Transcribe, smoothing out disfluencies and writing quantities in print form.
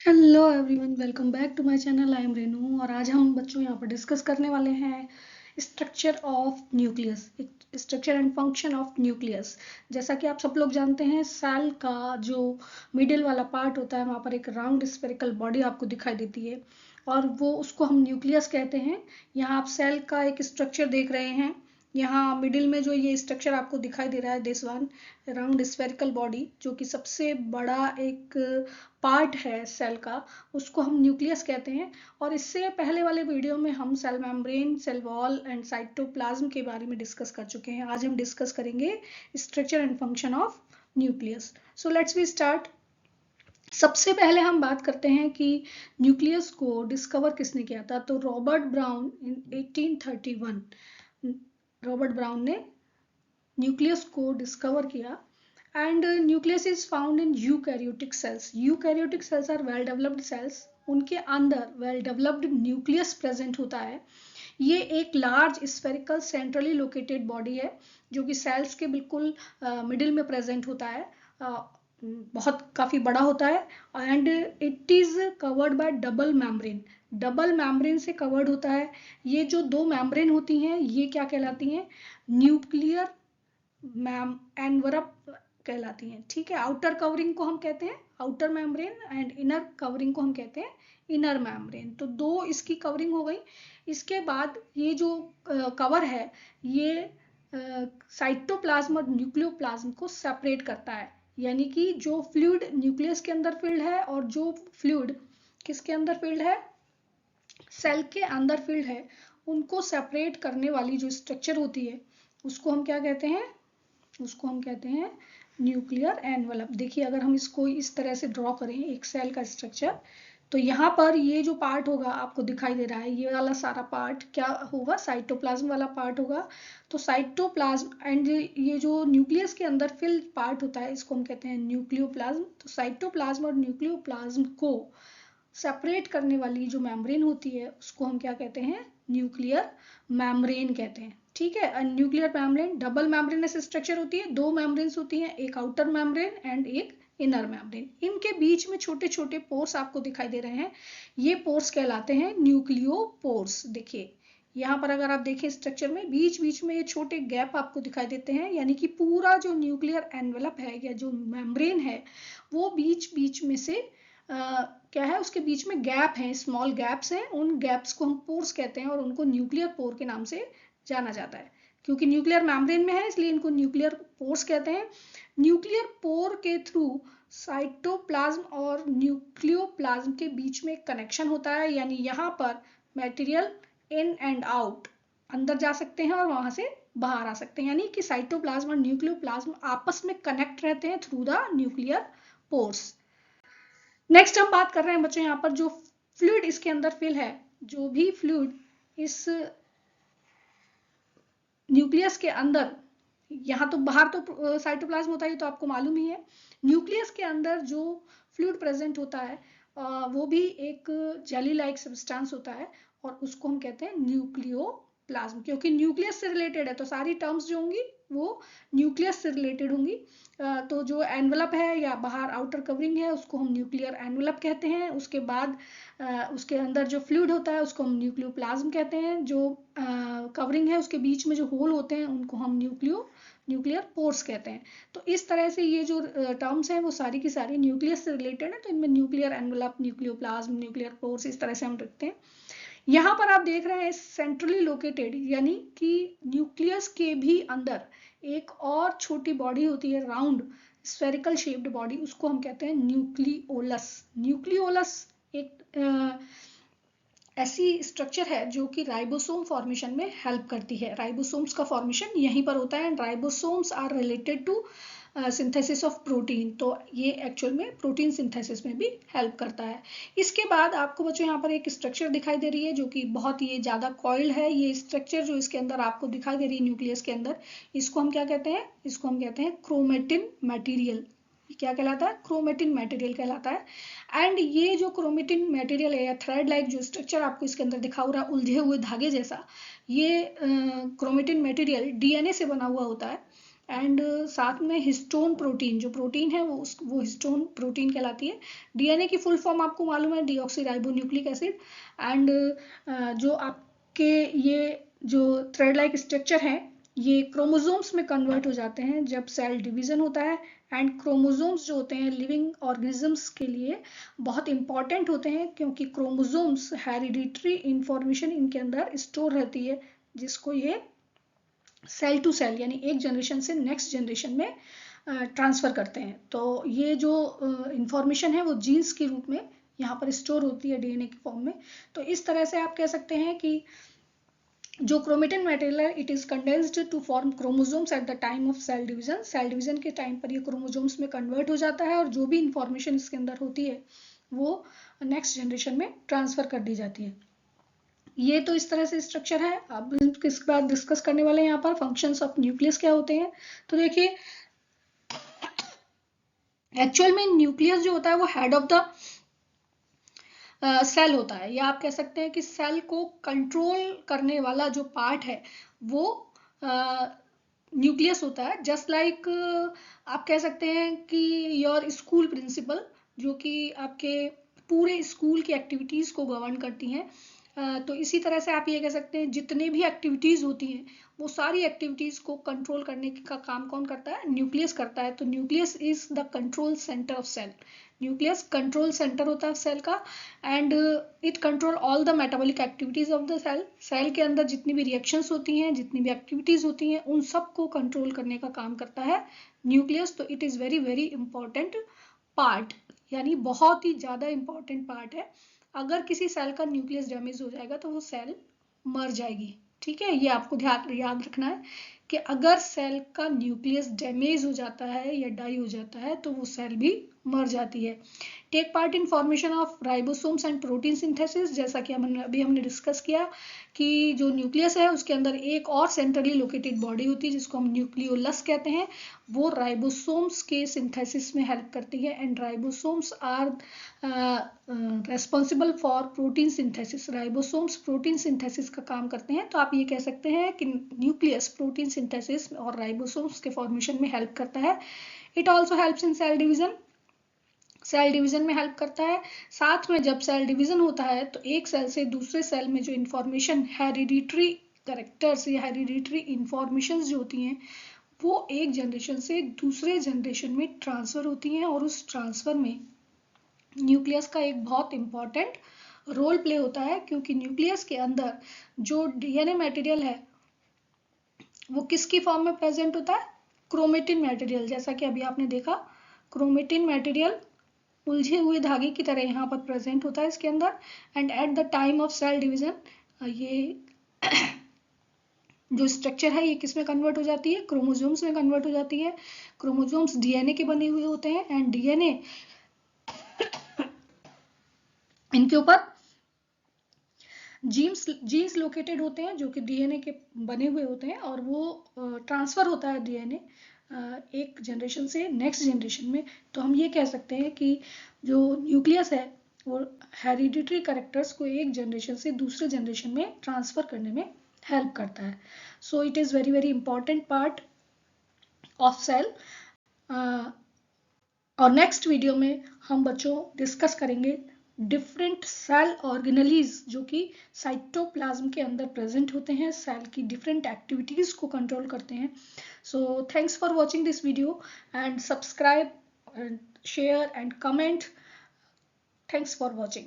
Hello everyone, welcome back to my channel. I am Renu और आज हम बच्चों यहाँ पर डिस्कस करने वाले हैं structure of nucleus, structure and function of nucleus. जैसा कि आप सब लोग जानते हैं, सेल का जो मिडिल वाला पार्ट होता है वहाँ पर एक राउंड स्फेरिकल बॉडी आपको दिखाई देती है और वो उसको हम न्यूक्लियस कहते हैं। यहाँ आप सेल का एक स्ट्रक्चर देख रहे हैं। यहाँ मिडिल में जो ये स्ट्रक्चर आपको दिखाई दे रहा है, this one round spherical body, जो कि सबसे बड़ा एक पार्ट है सेल का, उसको हम न्यूक्लियस कहते हैं। और इससे पहले वाले वीडियो में हम cell membrane, cell wall and cytoplasm के बारे में डिस्कस कर चुके हैं। आज हम डिस्कस करेंगे structure and function of nucleus. So let's we start. सबसे पहले हम बात करते हैं कि न्यूक्लियस को डिस्कवर किसने किया था। तो Robert Brown in 1831, Robert Brown ने न्यूक्लियस को डिस्कवर किया। And nucleus is found in eukaryotic cells. Eukaryotic cells are well developed cells. उनके अंदर वेल डेवलप्ड न्यूक्लियस प्रेजेंट होता है। ये एक large spherical centrally located body है जो कि सेल्स के बिल्कुल मिडिल में प्रेजेंट होता है। बहुत काफ़ी बड़ा होता है and it is covered by double membrane. Double membrane से कवर्ड होता है। ये जो दो मेम्ब्रेन होती हैं ये क्या कहलाती हैं? न्यूक्लियर मैम एनवरप कहलाती हैं। ठीक है, आउटर कवरिंग को हम कहते हैं outer membrane and inner covering को हम कहते हैं इनर मेम्ब्रेन। तो दो इसकी कवरिंग हो गई। इसके बाद ये जो कवर है ये साइटोप्लाज्म और न्यूक्लियोप्लाज्म को सेपरेट करता है। यानी कि जो फ्लूइड न्यूक्लियस के अंदर फील्ड है और जो फ्लूइड किसके अंदर फील्ड है, सेल के अंदर फील्ड है, उनको सेपरेट करने वाली जो स्ट्रक्चर होती है उसको हम क्या कहते हैं? उसको हम कहते हैं न्यूक्लियर एनवलप। देखिए, अगर हम इसको इस तरह से ड्रॉ करें एक सेल का स्ट्रक्चर, तो यहाँ पर ये जो पार्ट होगा आपको दिखाई दे रहा है, ये वाला सारा पार्ट क्या होगा? साइटोप्लाज्म वाला पार्ट होगा। तो साइटोप्लाज्म एंड ये जो न्यूक्लियस के अंदर फिल पार्ट होता है इसको हम कहते हैं न्यूक्लियोप्लाज्म। तो साइटोप्लाज्म और न्यूक्लियोप्लाज्म को सेपरेट करने वाली जो मेम्ब्रेन होती है उसको हम क्या कहते हैं? न्यूक्लियर मेम्ब्रेन कहते हैं। ठीक है, nuclear membrane double membranous structure होती है। दो मेम्ब्रेन्स होती हैं, एक आउटर मेम्ब्रेन एंड एक इनर मेम्ब्रेन। इनके बीच में छोटे छोटे पोर्स आपको दिखाई दे रहे हैं। ये पोर्स कहलाते हैं न्यूक्लियोपोर्स। देखिए यहाँ पर अगर आप देखें स्ट्रक्चर में बीच बीच में ये छोटे गैप आपको दिखाई देते हैं, यानी कि पूरा जो न्यूक्लियर एनवेलप है या जो मेम्ब्रेन है वो बीच बीच में से क्या है, उसके बीच में गैप हैं, स्मॉल गैप्स हैं। उन गैप्स को हम पोर्स कहते हैं और उनको न्यूक्लियर पोर के नाम से जाना जाता है। क्योंकि न्यूक्लियर मेम्ब्रेन में है इसलिए इनको न्यूक्लियर पोर्स कहते हैं। न्यूक्लियर पोर के थ्रू साइटोप्लाज्म और न्यूक्लियोप्लाज्म के बीच में कनेक्शन होता है। यानी यहाँ पर मटेरियल इन एंड आउट, अंदर जा सकते हैं और वहां से बाहर आ सकते हैं। यानी कि साइटोप्लाज्म और न्यूक्लियोप्लाज्म आपस में कनेक्ट रहते हैं through the nuclear pores. Next हम बात कर रहे हैं बच्चों यहाँ पर जो फ्लूइड इसके अंदर फिल है। जो भी फ्लूइड इस न्यूक्लियस के अंदर, यहाँ तो बाहर तो साइटोप्लाज्म होता है तो आपको मालूम ही है। न्यूक्लियस के अंदर जो फ्लूइड प्रेजेंट होता है वो भी एक जेली लाइक सब्सटेंस होता है और उसको हम कहते हैं न्यूक्लियोप्लाज्म। क्योंकि न्यूक्लियस से रिलेटेड है तो सारी टर्म्स जो होंगी वो न्यूक्लियस से रिलेटेड होंगी। तो जो एनवलप है या बाहर आउटर कवरिंग है उसको हम न्यूक्लियर एनवलप कहते हैं। उसके बाद उसके अंदर जो फ्लूइड होता है उसको हम न्यूक्लियोप्लाज्म कहते हैं। जो कवरिंग है उसके बीच में जो होल होते हैं उनको हम न्यूक्लियर पोर्स कहते हैं। तो इस तरह से ये जो टर्म्स हैं वो सारी की सारी न्यूक्लियस से रिलेटेड है। तो इनमें nuclear envelope, nucleoplasm, nuclear pores इस तरह से हम रखते हैं। यहाँ पर आप देख रहे हैं सेंट्रली लोकेटेड, यानी कि न्यूक्लियस के भी अंदर एक और छोटी बॉडी होती है, राउंड स्फेरिकल शेप्ड बॉडी, उसको हम कहते हैं न्यूक्लियोलस। न्यूक्लियोलस एक ऐसी स्ट्रक्चर है जो कि राइबोसोम फॉर्मेशन में हेल्प करती है। राइबोसोम्स का फॉर्मेशन यहीं पर होता है and ribosomes are related to synthesis of protein. तो ये एक्चुअल में प्रोटीन सिंथेसिस में भी हेल्प करता है। इसके बाद आपको बच्चों यहाँ पर एक स्ट्रक्चर दिखाई दे रही है जो कि बहुत ये ज़्यादा कॉइल्ड है। ये स्ट्रक्चर जो इसके अंदर आपको दिखाई दे रही है न्यूक्लियस के अंदर, इसको हम क्या कहते हैं? इसको हम कहते हैं क्रोमेटिन मटेरियल। क्या कहलाता है? क्रोमेटिन मटेरियल कहलाता है। एंड ये जो क्रोमेटिन मटेरियल है या थ्रेड लाइक जो स्ट्रक्चर आपको इसके अंदर दिखा हो रहा है उलझे हुए धागे जैसा, ये क्रोमेटिन मटेरियल डीएनए से बना हुआ होता है। एंड साथ में हिस्टोन प्रोटीन, जो प्रोटीन है वो हिस्टोन प्रोटीन कहलाती है। डीएनए की फुल फॉर्म आपको मालूम है, डीऑक्सीराइबोन्यूक्लिक एसिड। एंड जो आपके ये जो थ्रेड लाइक स्ट्रक्चर है ये क्रोमोसोम्स में कन्वर्ट हो जाते हैं जब सेल डिवीजन होता है। एंड क्रोमोसोम्स जो होते हैं लिविंग ऑर्गेनिजम्स के लिए बहुत इंपॉर्टेंट होते हैं, क्योंकि क्रोमोसोम्स हेरिडिटरी इंफॉर्मेशन इनके अंदर स्टोर रहती है, जिसको ये सेल टू सेल यानी एक जनरेशन से नेक्स्ट जनरेशन में ट्रांसफर करते हैं। तो ये जो इंफॉर्मेशन है वो जीन्स के रूप में यहाँ पर स्टोर होती है डीएनए के फॉर्म में। तो इस तरह से आप कह सकते हैं कि जो क्रोमेटिन मटेरियल है it is condensed to form chromosomes at the time of cell division. Cell division के टाइम पर ये क्रोमोसोम्स में कन्वर्ट हो जाता है और जो भी इंफॉर्मेशन इसके अंदर होती है वो नेक्स्ट जनरेशन में ट्रांसफर कर दी जाती है। ये तो इस तरह से स्ट्रक्चर है। अब इसके बाद डिस्कस करने वाले हैं यहाँ पर फंक्शंस ऑफ न्यूक्लियस क्या होते हैं। तो देखिए एक्चुअल में न्यूक्लियस जो होता है वो हेड ऑफ द सेल होता है, या आप कह सकते हैं कि सेल को कंट्रोल करने वाला जो पार्ट है वो न्यूक्लियस होता है। जस्ट लाइक आप कह सकते हैं कि योर स्कूल प्रिंसिपल, जो कि आपके पूरे स्कूल की एक्टिविटीज़ को गवर्न करती हैं। तो इसी तरह से आप ये कह सकते हैं जितने भी एक्टिविटीज़ होती हैं वो सारी एक्टिविटीज़ को कंट्रोल करने का काम कौन करता है, न्यूक्लियस करता है। तो nucleus is the control centre of cell. Nucleus control centre होता है सेल का and it control all the metabolic activities of the cell. Cell के अंदर जितनी भी रिएक्शंस होती हैं, जितनी भी एक्टिविटीज होती हैं, उन सब को कंट्रोल करने का काम करता है न्यूक्लियस। तो it is very very important part, यानी बहुत ही ज़्यादा इंपॉर्टेंट पार्ट है। अगर किसी सेल का न्यूक्लियस डैमेज हो जाएगा तो वो सेल मर जाएगी। ठीक है, ये आपको ध्यान याद रखना है कि अगर सेल का न्यूक्लियस डैमेज हो जाता है या डाई हो जाता है तो वो सेल भी मर जाती है। Take part in formation of ribosomes and protein synthesis, जैसा कि हमने डिस्कस किया कि जो न्यूक्लियस है उसके अंदर एक और सेंट्रली लोकेटेड बॉडी होती है जिसको हम न्यूक्लियोलस कहते हैं। वो राइबोसोम्स के सिंथेसिस में हेल्प करती है and ribosomes are responsible for protein synthesis. Ribosomes protein synthesis का काम करते हैं। तो आप ये कह सकते हैं कि न्यूक्लियस प्रोटीन सिंथेसिस और राइबोसोम्स के फॉर्मेशन में हेल्प करता है। It also helps in cell division, cell division में हेल्प करता है। साथ में जब सेल डिवीजन होता है तो एक सेल से दूसरे सेल में जो इंफॉर्मेशन हेरिडिटरी कैरेक्टर्स या हेरिडिटरी इंफॉर्मेशन जो होती हैं वो एक जनरेशन से दूसरे जनरेशन में ट्रांसफर होती हैं और उस ट्रांसफर में न्यूक्लियस का एक बहुत इंपॉर्टेंट रोल प्ले होता है, क्योंकि न्यूक्लियस के अंदर जो डीएनए मटेरियल है वो किसकी फॉर्म में प्रेजेंट होता है, क्रोमेटिन मटेरियल। जैसा कि अभी आपने देखा क्रोमेटिन मटेरियल उलझे हुए धागे की तरह यहाँ पर प्रेजेंट होता है इसके अंदर। And at the time of cell division ये जो स्ट्रक्चर है ये किस में कन्वर्ट हो जाती है, क्रोमोसोम्स में कन्वर्ट हो जाती है। क्रोमोसोम्स डीएनए के बने हुए होते हैं एंड डीएनए इनके ऊपर जीन्स लोकेटेड होते हैं जो कि डीएनए के बने हुए होते हैं और वो ट्रांसफर होता है डीएनए एक जनरेशन से नेक्स्ट जनरेशन में। तो हम ये कह सकते हैं कि जो न्यूक्लियस है वो हेरिडिटरी कैरेक्टर्स को एक जनरेशन से दूसरे जनरेशन में ट्रांसफर करने में हेल्प करता है। So it is very very important part of cell. और नेक्स्ट वीडियो में हम बच्चों डिस्कस करेंगे डिफरेंट सेल ऑर्गेनेलीज जो कि साइटोप्लाज्म के अंदर प्रेजेंट होते हैं, सेल की डिफरेंट एक्टिविटीज को कंट्रोल करते हैं। So thanks for watching this video and subscribe and share and comment. Thanks for watching.